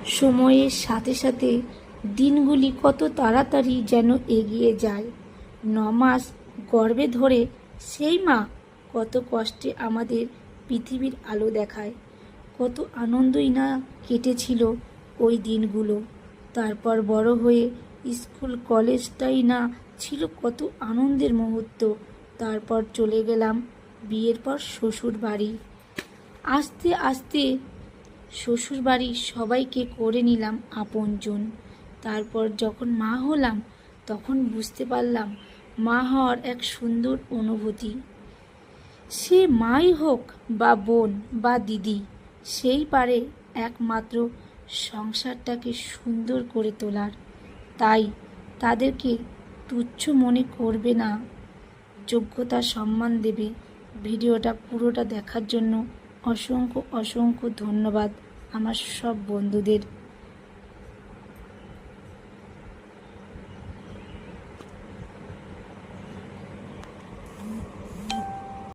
সময়ের সাথে সাথে দিনগুলি কত তাড়াতাড়ি যেন এগিয়ে যায়। 9 মাস গর্ভে ধরে সেই মা কত কষ্টে আমাদের পৃথিবীর আলো দেখায়। কত আনন্দই না কেটেছিল ওই দিনগুলো। তারপর বড় হয়ে স্কুল কলেজটাই না ছিল কত আনন্দের মুহূর্ত। তারপর চলে গেলাম বিয়ের পর শ্বশুর বাড়ি। আস্তে আস্তে শ্বশুর বাড়ির সবাইকে করে নিলাম আপনজন। তারপর যখন মা হলাম তখন বুঝতে পারলাম মা হওয়ার এক সুন্দর অনুভূতি। সে মাই হোক বা বোন বা দিদি, সেই পারে একমাত্র সংসারটাকে সুন্দর করে তোলার। তাই তাদেরকে তুচ্ছ মনে করবে না, যোগ্যতা সম্মান দেবে। ভিডিওটা পুরোটা দেখার জন্য অসংখ্য অসংখ্য ধন্যবাদ আমার সব বন্ধুদের।